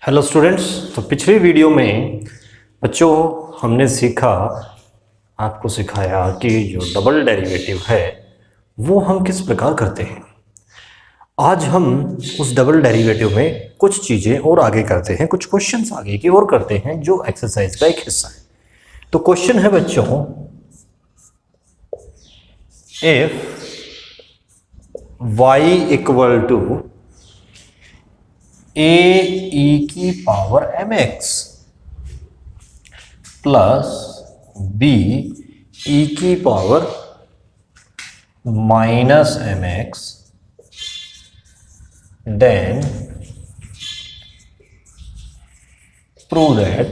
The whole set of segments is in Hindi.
Hello students. तो पिछली वीडियो में बच्चों हमने आपको सिखाया कि जो डबल डेरिवेटिव है वो हम किस प्रकार करते हैं। आज हम उस डबल डेरिवेटिव में कुछ चीज़ें और आगे करते हैं, कुछ क्वेश्चंस आगे की और करते हैं जो एक्सरसाइज का एक हिस्सा है। तो क्वेश्चन है बच्चों, इफ y इक्वल टू ए की power M x plus B की power minus M x, then prove that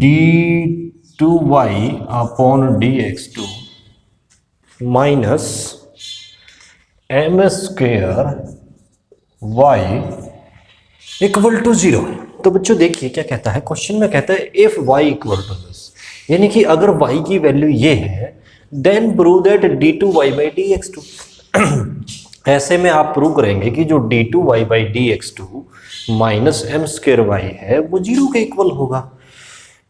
d2y upon dx2 minus M square Y equal to 0। तो बच्चों देखिए क्या कहता है क्वेश्चन में, कहता है if y equal to this, यानी कि अगर y की वैल्यू ये है then prove that d2y by dx2। ऐसे में आप प्रूव करेंगे कि जो d2y by dx2 minus M square Y है वो 0 के इक्वल होगा।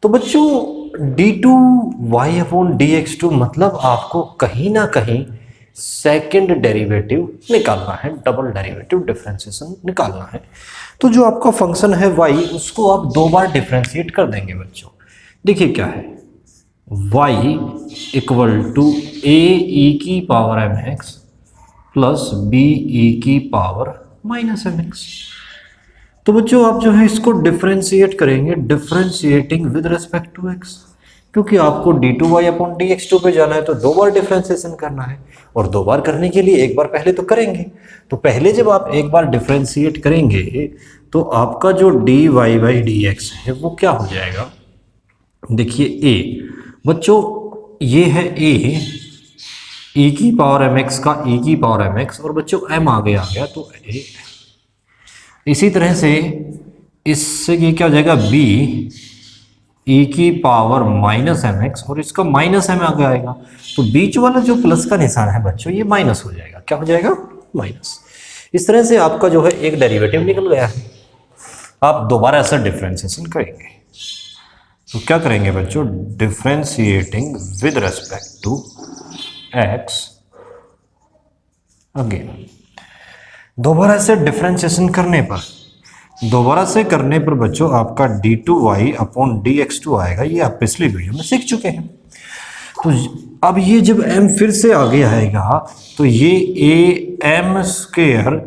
तो बच्चों d2y अपॉन dx2 मतलब आपको कहीं ना कहीं सेकेंड डेरिवेटिव निकालना है, डबल डेरिवेटिव डिफरेंशिएशन निकालना है। तो जो आपका फंक्शन है y उसको आप दो बार डिफरेंशिएट कर देंगे बच्चों। देखिए क्या है, y इक्वल टू ए की power M x plus B की पावर माइनस एम एक्स। तो बच्चों आप जो है इसको डिफरेंशिएट करेंगे, differentiating with respect to x, क्योंकि आपको d2y अपॉन dx2 पे जाना है तो दो बार डिफरेंशिएशन करना है, और दो बार करने के लिए एक बार पहले तो करेंगे। तो पहले जब आप एक बार डिफरेंशिएट करेंगे तो आपका जो dy बाई dx है वो क्या हो जाएगा। देखिए a बच्चों ये है e की पावर mx का e की पावर mx, और बच्चों m आगे आ गया तो a। इसी तरह से इससे ये क्या हो जाएगा b की पावर माइनस एम एक्स, और इसका माइनस एम आगे आएगा तो बीच वाला जो प्लस का निशान है बच्चों ये माइनस हो जाएगा। क्या हो जाएगा? माइनस। इस तरह से आपका जो है एक डेरिवेटिव निकल गया है। आप दोबारा ऐसा डिफरेंशिएशन करेंगे तो क्या करेंगे बच्चों, differentiating with respect to X again. दोबारा से डिफरेंशिएशन करने पर बच्चों आपका d2y अपॉन dx2 आएगा। ये आप पिछली वीडियो में सीख चुके हैं। तो अब ये जब m फिर से आगे आएगा तो ये a m स्क्वेयर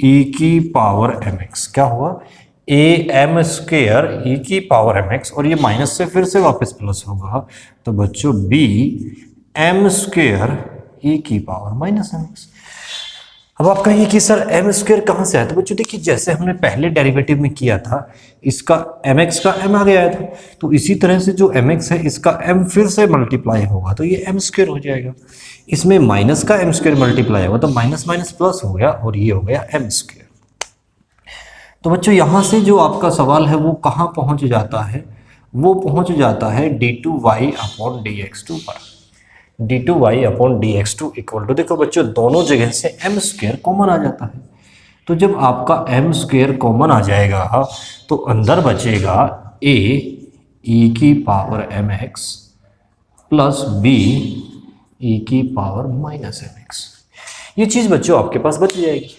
e की पावर mx क्या हुआ, a m स्क्वेयर e की पावर mx, और ये माइनस से फिर से वापस प्लस होगा तो बच्चों b m स्क्वेयर e की पावर माइनस mx। अब आप कहेंगे कि सर एम स्क्वेयर कहाँ से आया? तो बच्चों देखिए जैसे हमने पहले डेरिवेटिव में किया था, इसका एम एक्स का एम आगे आया था, तो इसी तरह से जो एम एक्स है इसका एम फिर से मल्टीप्लाई होगा तो ये एम स्क्वेयर हो जाएगा। इसमें माइनस का एम स्क्वेयर मल्टीप्लाई होगा तो माइनस माइनस प्लस हो गया और ये हो गया एम स्क्वेयर। तो बच्चों यहाँ से जो आपका सवाल है वो कहाँ पहुँच जाता है, वो पहुँच जाता है d2y अपॉन dx2 पर। d2y upon dx2 equal to, देखो बच्चों दोनों जगह से m स्क्वेयर कॉमन आ जाता है। तो जब आपका m स्क्वेयर कॉमन आ जाएगा तो अंदर बचेगा a की पावर mx प्लस b की पावर माइनस mx। ये चीज़ बच्चों आपके पास बच जाएगी।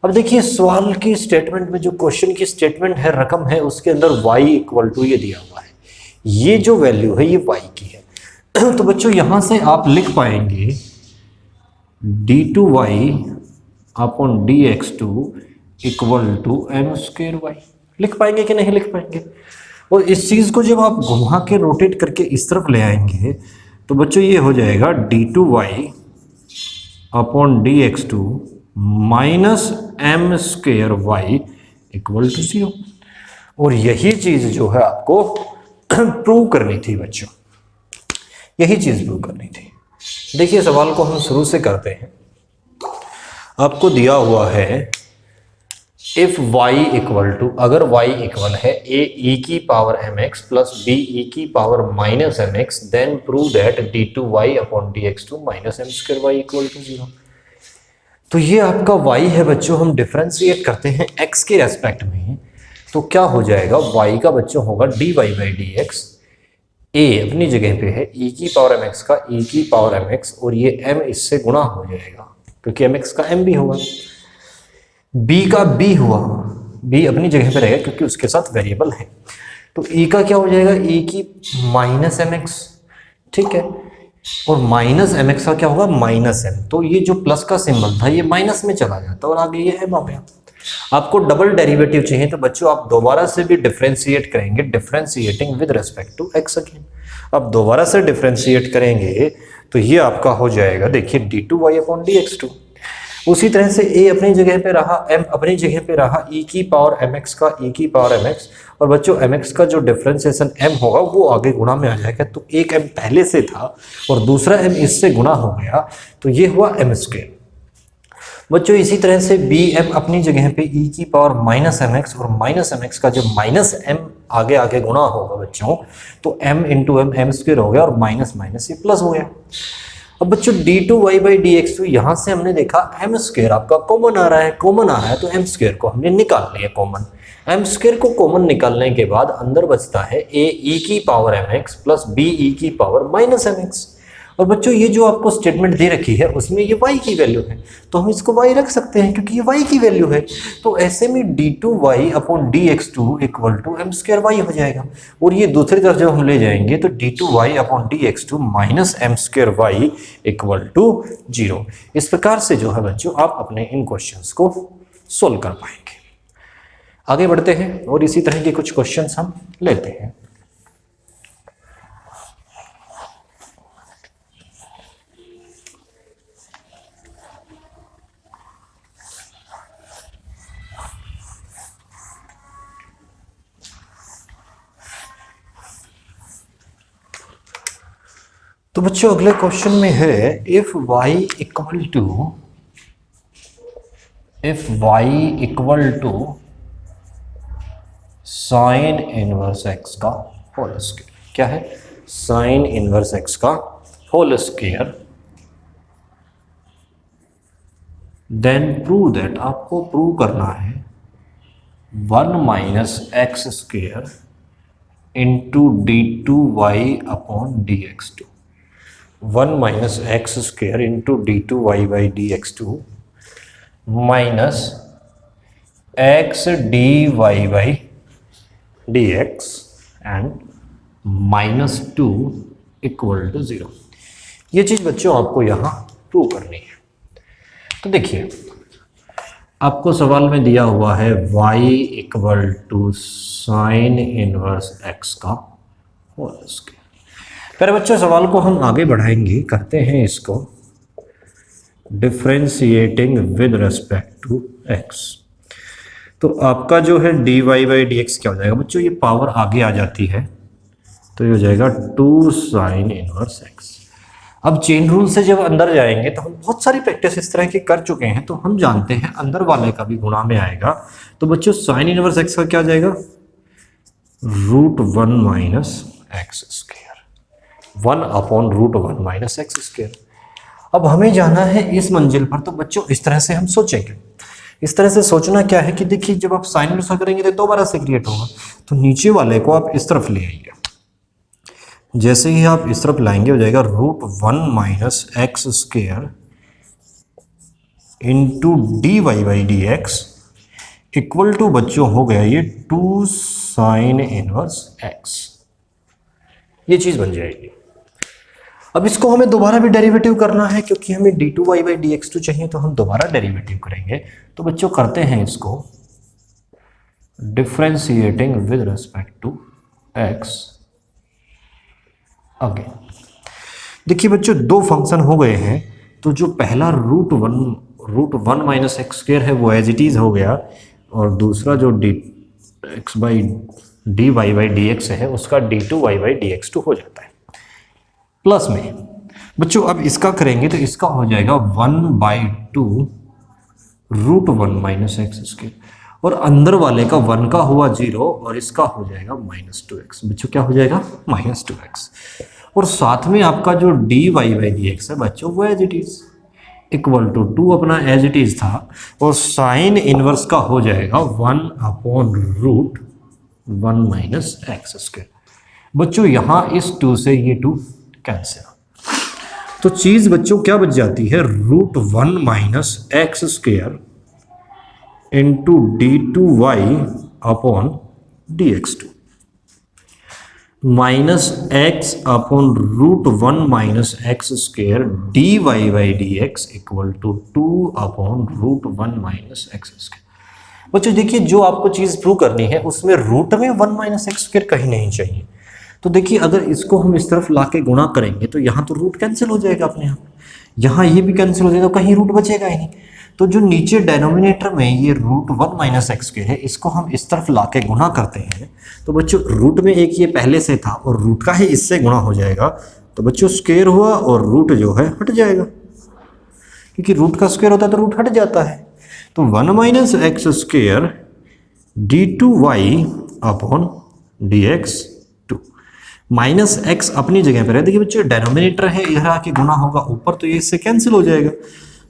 अब देखिए सवाल की स्टेटमेंट में जो क्वेश्चन की स्टेटमेंट है, रकम है, उसके अंदर y इक्वल टू ये दिया हुआ है, ये जो वैल्यू है ये y की है। तो बच्चों यहां से आप लिख पाएंगे d2y upon dx2 equal to M square Y. लिख पाएंगे कि नहीं लिख पाएंगे? और इस चीज को जब आप घुमा के रोटेट करके इस तरफ ले आएंगे तो बच्चों ये हो जाएगा d2y upon dx2 minus M square Y equal to 0। और यही चीज जो है आपको प्रूव करनी थी बच्चों, यही चीज प्रूव करनी थी। देखिए सवाल को हम शुरू से करते हैं। आपको दिया हुआ है इफ y इक्वल टू, अगर y इक्वल है a की पावर mx प्लस b की power minus mx, then prove that d2y upon dx2 minus m square y equal to 0। तो ये आपका y है बच्चों, हम डिफ्रेंशिएट करते हैं x के रेस्पेक्ट में, तो क्या हो जाएगा, y का बच्चों होगा dy by d x, a अपनी जगह पे है e की पावर mx का e की पावर mx, और ये m इससे गुणा हो जाएगा क्योंकि mx का m भी होगा, b का b हुआ, b अपनी जगह पे रहेगा क्योंकि उसके साथ वेरिएबल है, तो e का क्या हो जाएगा, e की माइनस mx, ठीक है, और माइनस mx का क्या होगा, माइनस m, तो ये जो प्लस का सिंबल था ये माइनस में चला जाता और आगे ये m आ गया। आपको डबल डेरिवेटिव चाहिए तो बच्चों आप दोबारा से भी डिफरेंशिएट करेंगे, differentiating with respect to x again. अब दोबारा से डिफरेंशिएट करेंगे तो ये आपका हो जाएगा, देखिए d2y अपॉन dx2। उसी तरह से a अपनी जगह पे रहा, m अपनी जगह पे रहा, e की पावर mx का e की पावर mx, और बच्चों mx का जो डिफरेंशिएशन m होगा वो आगे गुणा में आ जाएगा, तो एक m पहले से था और दूसरा m इससे गुणा हो गया, तो ये हुआ m स्क्वायर। बच्चों इसी तरह से bm अपनी जगह पे e की पावर माइनस mx, और माइनस mx का जो माइनस m आगे आगे गुणा होगा बच्चों, तो m into m m square हो गया, और माइनस माइनस ये प्लस हो गया। अब बच्चों d2y बाई dx2, यहाँ से हमने देखा m स्क्वायर आपका कॉमन आ रहा है, कॉमन आ रहा है तो m स्क्वायर को हमने निकाल लिया कॉमन। m स्क्वायर को कॉमन निकालने के बाद अंदर बचता है a e की power mx plus b e की पावर माइनस mx, और बच्चों ये जो आपको स्टेटमेंट दे रखी है उसमें ये y की वैल्यू है, तो हम इसको y रख सकते हैं क्योंकि ये y की वैल्यू है, तो ऐसे में d2y upon dx2 equal to m square y हो जाएगा, और ये दूसरी तरफ जब हम ले जाएंगे तो d2y upon dx2 minus m square y equal to 0। इस प्रकार से जो है बच्चों आप अपने इन क्वेश्चंस को सोल्व कर पाएंगे। आगे बढ़ते हैं और इसी तरह के कुछ क्वेश्चंस हम लेते हैं। तो बच्चों अगले क्वेश्चन में है, if y equal to sine inverse x का होल स्क्वायर, क्या है, साइन इनवर्स x का whole square, then prove that, आपको प्रूव करना है 1 minus x square into d2y upon dx2, 1 minus x square into d2y by dx2 minus x dy by dx and minus 2 equal to 0। ये चीज बच्चों आपको यहाँ प्रूव करनी है। तो देखिए आपको सवाल में दिया हुआ है y equal to sine inverse x का होल स्क्वायर। पहले बच्चों सवाल को हम आगे बढ़ाएंगे, करते हैं इसको differentiating with respect to x। तो आपका जो है dy बाई dx क्या हो जाएगा बच्चों, ये पावर आगे आ जाती है तो ये हो जाएगा 2 साइन इनवर्स x। अब चेन रूल से जब अंदर जाएंगे तो हम बहुत सारी प्रैक्टिस इस तरह की कर चुके हैं, तो हम जानते हैं अंदर वाले का भी गुणा में आएगा। तो बच्चों साइन इनवर्स x का क्या जाएगा, √1 minus x square, 1 upon √1 minus x square. अब हमें जाना है इस मंजिल पर, तो बच्चों इस तरह से हम सोचेंगे। इस तरह से सोचना क्या है कि देखिए जब आप साइन इनवर्स करेंगे तो दोबारा से क्रिएट होगा, तो नीचे वाले को आप इस तरफ ले आइए। जैसे ही आप इस तरफ लाएंगे हो जाएगा √1 minus x square into dy by dx equal to बच्चों हो गया ये 2 साइन इनवर्स x। ये चीज बन जाएगी। अब इसको हमें दोबारा भी डेरिवेटिव करना है क्योंकि हमें d2y बाई dx2 चाहिए, तो हम दोबारा डेरिवेटिव करेंगे। तो बच्चों करते हैं इसको differentiating with respect to x again. देखिए बच्चों दो फंक्शन हो गए हैं, तो जो पहला √1 माइनस एक्स स्क्वायर है वो एज इट इज हो गया, और दूसरा जो x by dy by dx है उसका d2y बाई dx2 हो जाता है प्लस में। बच्चों अब इसका करेंगे तो इसका हो जाएगा 1/2 √1 माइनस एक्स स्क्वायर, और अंदर वाले का 1 का हुआ 0 और इसका हो जाएगा -2x। बच्चों क्या हो जाएगा -2x, और साथ में आपका जो dy बाई dx है बच्चों वो as it is equal to 2 अपना एज इट इज था, और साइन इनवर्स का हो जाएगा 1/√1 माइनस एक्स स्क्वायर। बच्चों यहाँ इस 2 से ये 2 कैंसिल, तो चीज बच्चों क्या बच जाती है, √1 minus x square into d2y upon dx2 minus x upon √1 minus x square dy/dx equal to 2 upon √1 minus x square. बच्चों देखिए, जो आपको चीज प्रूव करनी है उसमें रूट में 1 माइनस एक्स स्क्वायर कहीं नहीं चाहिए। तो देखिए, अगर इसको हम इस तरफ लाके गुणा करेंगे तो यहाँ तो रूट कैंसिल हो जाएगा अपने आप, यहाँ ये भी कैंसिल हो जाएगा, तो कहीं रूट बचेगा ही नहीं। तो जो नीचे डेनोमिनेटर में ये √1 माइनस एक्स स्क्वायर है, इसको हम इस तरफ लाके गुणा करते हैं, तो बच्चों रूट में एक ये पहले से था और रूट का ही इससे गुणा हो जाएगा, तो बच्चों स्क्वायर हुआ और रूट जो है हट जाएगा, क्योंकि रूट का स्क्वायर होता है तो रूट हट जाता है। तो 1 minus x square d2y upon dx2 minus x अपनी जगह पर है। देखिए बच्चों, डेनोमिनेटर है, इधर आके गुणा होगा ऊपर, तो ये इससे कैंसिल हो जाएगा,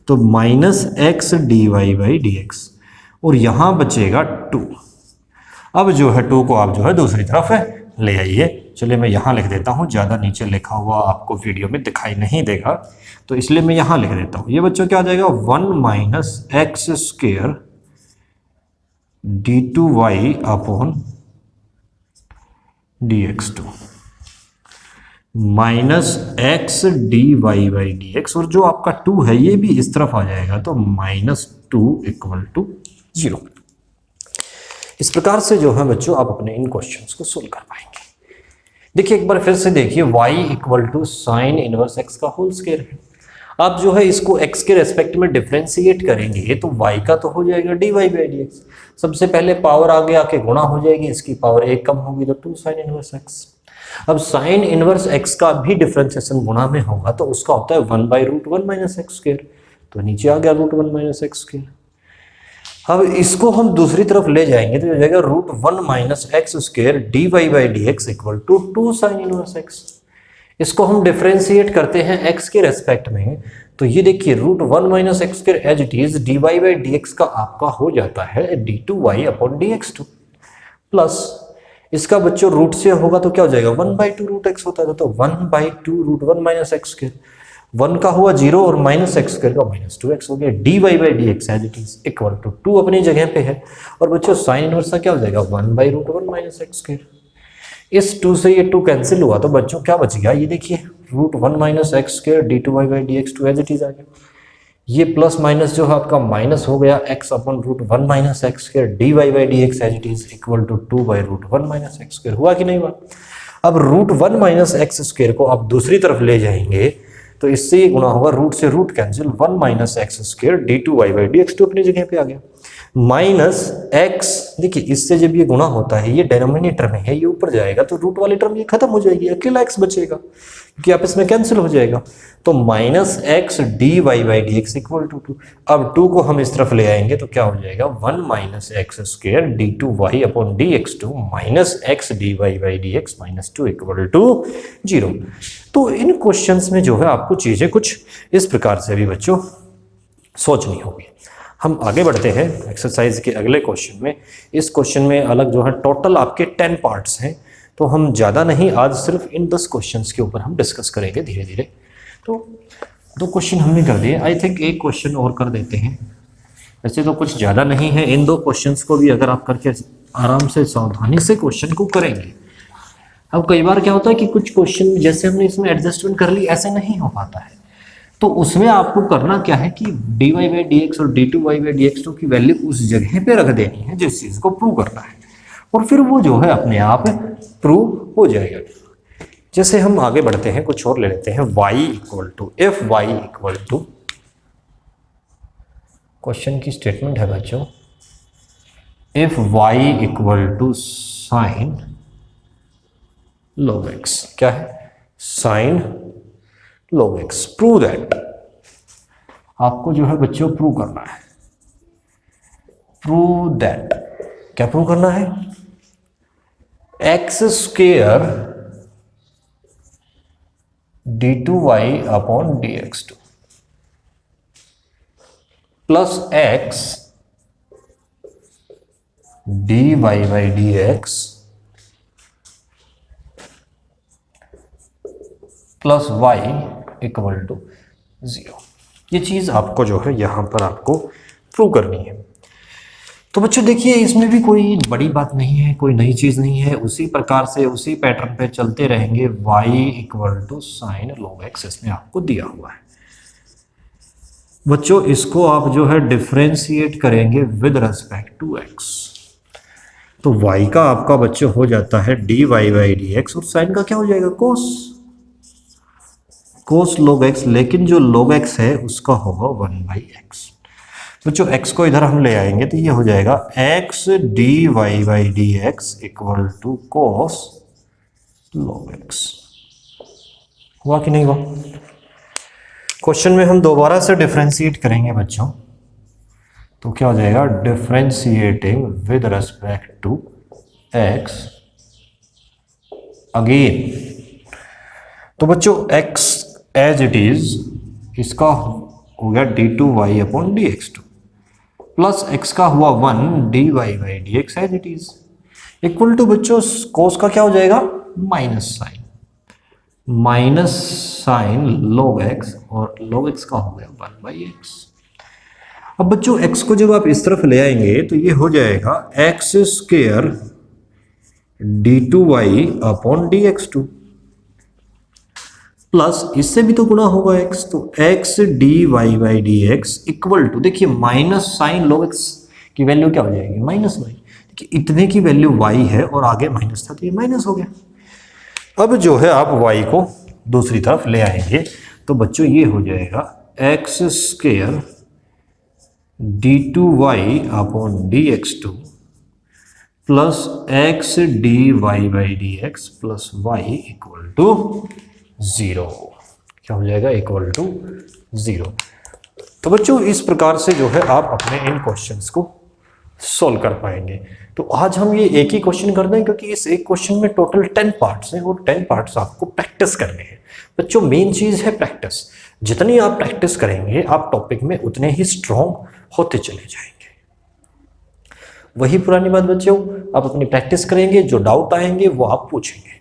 तो माइनस एक्स dy/dx, और यहां बचेगा 2। अब जो है 2 को आप जो है दूसरी तरफ ले आइए। चलिए मैं यहां लिख देता हूं, ज़्यादा नीचे लिखा हुआ आपको वीडियो में दिखाई नहीं देगा, तो इसलिए मैं यहां लिख देता हूं। ये बच्चों क्या आ जाएगा, 1 minus x square d2y upon dx2 minus x dy/dx, और जो आपका 2 है ये भी इस तरफ आ जाएगा, तो -2 इक्वल टू 0। इस प्रकार से जो है बच्चों आप अपने इन क्वेश्चंस को सोल्व कर पाएंगे। देखिए एक बार फिर से देखिए, y equal to sine inverse x का होल स्क्वायर है। आप जो है इसको x के रेस्पेक्ट में डिफ्रेंशिएट करेंगे तो y का तो हो जाएगा dy/dx। सबसे पहले पावर आगे आके गुणा हो जाएगी, इसकी पावर 1 कम होगी तो 2 साइन इनवर्स एक्स। अब साइन इनवर्स x का भी डिफरेंशिएशन गुणा में होगा तो उसका होता है 1/√1 माइनस एक्स स्क्वायर, तो नीचे आ गया √1 माइनस एक्स स्क्वायर। अब इसको हम दूसरी तरफ ले जाएंगे तो हो जाएगा √1 minus x square dy/dx equal to 2 sine inverse x. इसको हम डिफरेंशिएट करते हैं x के रेस्पेक्ट में, तो ये देखिए √1 minus x square as it is dy/dx का आपका हो जाता है d2y अपॉन dx2 प्लस इसका बच्चों रूट से होगा तो क्या हो जाएगा, 1/2√x होता है, तो 1/2√1 माइनस एक्स स्क्वायर, 1 का हुआ 0 और माइनस एक्स स्क्वायर का -2x हो गया, dy/dx as it is equal to 2 अपनी जगह पे है, और बच्चों साइन इनवर्स का क्या हो जाएगा 1/√1 माइनस एक्स स्क्वायर। इस 2 से ये 2 कैंसिल हुआ तो बच्चों क्या बच गया, ये देखिए √1 minus x square d2y/dx2 as it is आ गया, ये प्लस माइनस जो है आपका माइनस हो गया x upon √1 minus x square dy/dx as it is equal to 2/√1 minus x square. हुआ कि नहीं हुआ। अब √1 माइनस एक्स स्क्वायर को आप दूसरी तरफ ले जाएंगे तो इससे ये गुणा होगा, रूट से root cancel, 1 minus x square d2y/dx2 अपनी जगह पे आ गया, माइनस एक्स। देखिए इससे जब ये गुणा होता है ये डिनोमिनेटर में है, ये ऊपर जाएगा तो रूट वाली टर्म ये खत्म हो जाएगी, अकेला एक्स बचेगा क्योंकि आपस में कैंसिल हो जाएगा, तो minus x dy/dx equal to 2। अब 2 को हम इस तरफ ले आएंगे तो क्या हो जाएगा, 1 minus x square d2y upon dx2 minus x dy/dx minus 2 equal to 0। तो इन क्वेश्चंस में जो है आपको चीजें कुछ इस प्रकार से भी बच्चों सोचनी होगी। हम आगे बढ़ते हैं एक्सरसाइज के अगले क्वेश्चन में। इस क्वेश्चन में अलग जो है टोटल आपके 10 पार्ट्स हैं, तो हम ज़्यादा नहीं, आज सिर्फ इन 10 क्वेश्चंस के ऊपर हम डिस्कस करेंगे धीरे धीरे। तो 2 क्वेश्चन हमने कर दिए, आई थिंक एक क्वेश्चन और कर देते हैं। वैसे तो कुछ ज़्यादा नहीं है, इन 2 क्वेश्चंस को भी अगर आप करके आराम से सावधानी से क्वेश्चन को करेंगे। अब कई बार क्या होता है कि कुछ क्वेश्चन जैसे हमने इसमें एडजस्टमेंट कर ली ऐसे नहीं हो पाता है, तो उसमें आपको करना क्या है कि dy/dx और d2y/dx2 की वैल्यू उस जगह पे रख देनी है जिस चीज़ को प्रूव करना है, और फिर वो जो है अपने आप प्रूव हो जाएगा। जैसे हम आगे बढ़ते हैं, कुछ और ले लेते हैं, y equal to f y equal to, question की स्टेटमेंट है बच्चों, f y equal to sine log x। क्या है, sine log x। Prove that, आपको जो है बच्चों प्रूव करना है, प्रूव दैट, क्या प्रूव करना है, x square d2y upon dx2 plus x d y by d x plus y equal to 0। ये चीज आपको जो है यहां पर आपको प्रूव करनी है। तो बच्चों देखिए, इसमें भी कोई बड़ी बात नहीं है, कोई नई चीज नहीं है, उसी प्रकार से उसी पैटर्न पे चलते रहेंगे। y equal to sine log x इसमें आपको दिया हुआ है। बच्चों इसको आप जो है डिफरेंशिएट करेंगे विद रेस्पेक्ट टू x, तो y का आपका बच्चों हो जाता है dy बाई डी एक्स, और साइन का क्या हो जाएगा cos log x, लेकिन जो log x है उसका होगा 1/x। बच्चों x को इधर हम ले आएंगे तो ये हो जाएगा x dy by d x equal to cos log x। हुआ कि नहीं हुआ? क्वेश्चन में हम दोबारा से डिफरेंशिएट करेंगे बच्चों, तो क्या हो जाएगा differentiating with respect to x again. तो बच्चों x एज इट इज, इसका हो गया d2y upon dx2 plus x का हुआ 1 dy by dx as it is equal to बच्चों cos का क्या हो जाएगा माइनस साइन log x, और log x का हो गया 1/x। अब बच्चों x को जब आप इस तरफ ले आएंगे तो ये हो जाएगा x square d2y upon dx2 plus इससे भी तो गुणा होगा x, तो x dy by d x equal to, देखिए माइनस साइन log x की वैल्यू क्या हो जाएगी -y। देखिए इतने की वैल्यू y है और आगे माइनस था तो ये माइनस हो गया। अब जो है आप y को दूसरी तरफ ले आएंगे तो बच्चों ये हो जाएगा x square d2y upon dx2 plus x dy by d x plus y equal to 0। क्या हो जाएगा इक्वल टू 0। तो बच्चों इस प्रकार से जो है आप अपने इन क्वेश्चंस को सॉल्व कर पाएंगे। तो आज हम ये एक ही क्वेश्चन कर दें, क्योंकि इस एक क्वेश्चन में टोटल 10 पार्ट्स हैं और 10 पार्ट्स आपको प्रैक्टिस करने हैं। बच्चों मेन चीज है प्रैक्टिस, जितनी आप प्रैक्टिस करेंगे आप टॉपिक में उतने ही स्ट्रॉन्ग होते चले जाएंगे। वही पुरानी बात बच्चों, आप अपनी प्रैक्टिस करेंगे, जो डाउट आएंगे वो आप पूछेंगे।